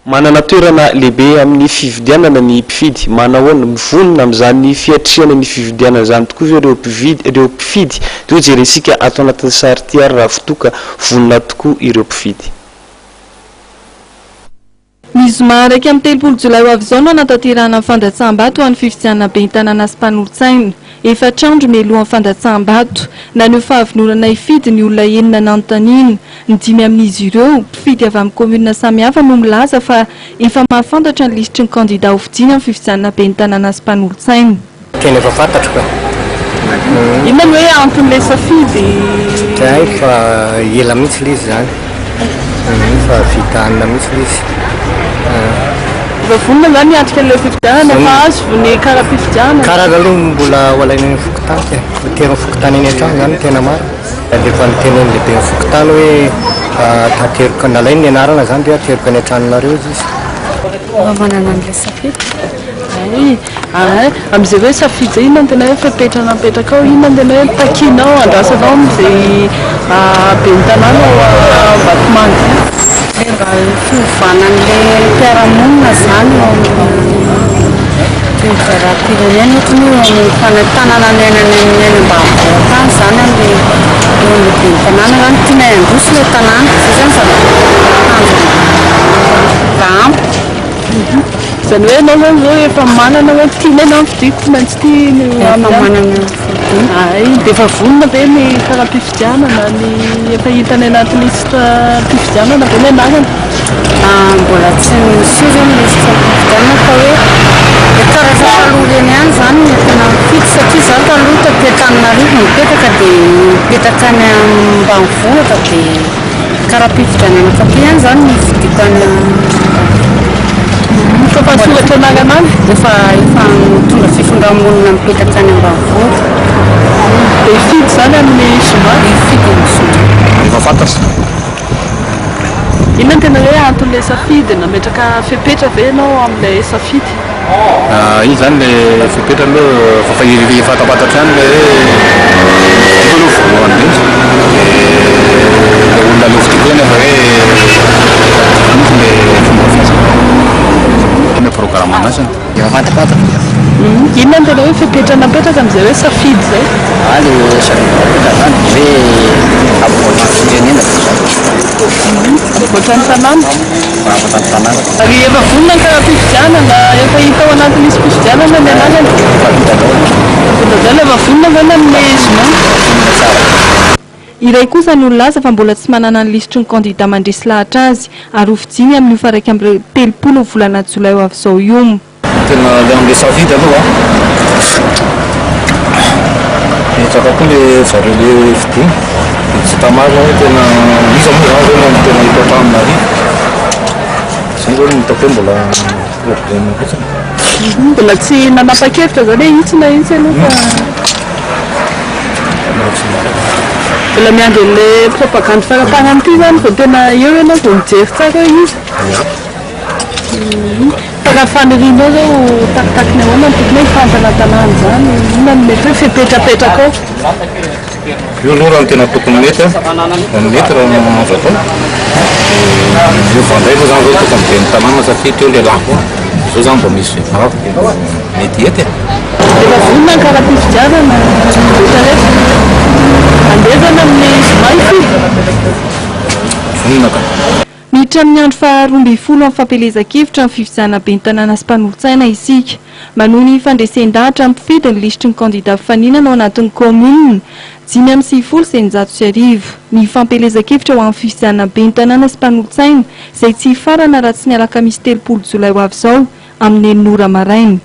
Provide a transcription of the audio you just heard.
manana toerana lehibe amin'ny fividianana ny mpifidy manahoana mivonona amin'izany fiatriana ny fividianana zany tokoa ireo mpifidy toa jeresika atao anatin'ny sary ty ary raha fotoka vonona tokoa ireo mpifidy. Ny zoma raiky amin'ny 3 jolay ho avy izao no anatanterahana fandatsaham-bato ho an'ny fifidianana be tanàna sy mpanolotsaina. Efatr'andro mialohan'ny fandatsaham-bato naneho fahavononana hifidy ny olona enina nanontaniana. Ny 5 amin'izy ireo mpifidy avy amin'ny komunina samihafa no milaza fa efa mahafantatra ny lisitry ny kandida ho vidiana amin'ny fifidianana be tanàna sy mpanolotsaina. Tena efa fantatro ka. Inona no hoe anton'ilay safidy? Fa ela mihitsy izy zany. Fa vitanina mihitsy izy. Vonona zany miatrika ilay fifidianana fa azo vony kara-pifidianana. Karaha aloha mbola olainy fokotany tena fokotany eny an-trano zany tena maro. Rehefa nitenen'ny lehibe ny fokotany hoe taterika nalainy ny anarana zany dia aterika ny an-tranonareo izy. Manana an'ilay safidy? Amin'izay hoe safidy zay inona no tena hoe fepetrana mipetraka ao, inona no tena hoe takinao andrasanao amin'izay be ny tanàna Vatomanga. Mba fiovanan'ilay mpiara-monina zany fizaram-pirenena ohatra ny fanantanana ny ambanivohitra any zany amin'ilay be ny tanàna zany tiana handroso ilay tanàna zay zany Zany hoe anao zany zao efa manana hoe tiana ianao vidiko maintsy tia manana dia efa vonona be ny kara-pifidianana ny efa hitany anaty lisitra mpifidianana be ny anarana. Mbola tsy misy zany lisitra mpifidianana fa hoe karaha taloha reny ihany zany ny tena mifidy satria zaho taloha taty Antananarivo mipetraka dia mipetraka any ambanivohitra dia kara-pifidianana taty ihany zany ny vidiko any. Fa soratra anarana any? Efa mitondra fifindra-monina mipetraka any ambanivohitra. Dia hifidy zany amin'ny zoma? Hifidy ny zoma. Efa fantatro. Inona no tena hoe anton'ilay safidy nametraka fepetra ve ianao amin'ilay safidy? Iny zany le fepetra aloha fa efa tapatatra any le aloha voalohany mihitsy. Olona aloha vidiko eny fa hoe le fomba fiasana. Le programme anasany. Efa fantapatatra. Inona no tena hoe fepetra napetraka amin'izay hoe safidy zay? Le safidy zany hoe aboatra firenena Aboatra ny tanàna? aboatra ny tanàna. Ary efa vonona ny kara-pifidianana, efa hita ao anatin'ny misy fifidianana ny anarana? Vonona efa vonona zany amin'ny zoma? Iray kosa ny olaza fa mbola tsy manana ny lisitry ny kandida mandresy lahatra azy ary hovidiny amin'ny faraiky amin'ny 30 volana jolay ho avy izao io. Tena amin'ilay safidy aloha tsaka koa le zareo le vidiana tsy tamaro hoe tena izy moa zany zao tena hita amin'arivo zany zao ny hitako hoe mbola problème fotsiny. Mbola tsy nanapa-kevitra zany hoe itsy na itsy aloha fa mbola miandry an'ilay propagande faraparany ity zany vao tena eo ianao vao mijery tsara hoe izy. Fa raha fanirianao zao takitakiny ahoana ny tokony hoe fantana tanàna zany, inona no mety hoe fepetrapetraka ao? Io aloha raha ny tena tokony mety mety raha azo atao. Io vandray moa zany zao tokony be ny tanàna satria teo le lahy koa zao zany mba misy vehivavy mety ety. Efa vonona ny kara-pifidianana rehetrarehetra andezana amin'ny zoma hifidy. Vonona ka. Miditra amin'ny andro faha 12 amin'ny fampelezan-kevitra amin'ny fifidianana be ny tanàna sy mpanolotsaina isika. Manohy ny fandresen-dahatra amin'ny mpifidy ny lisitry ny kandida faninana ao anatin'ny komunina 590 ny fampelezan-kevitra ho amin'ny fifidianana be ny tanàna sy mpanolotsaina izay tsy hifarana raha tsy ny alakamisy 3 jolay ho avy izao amin'ny 9 maraina.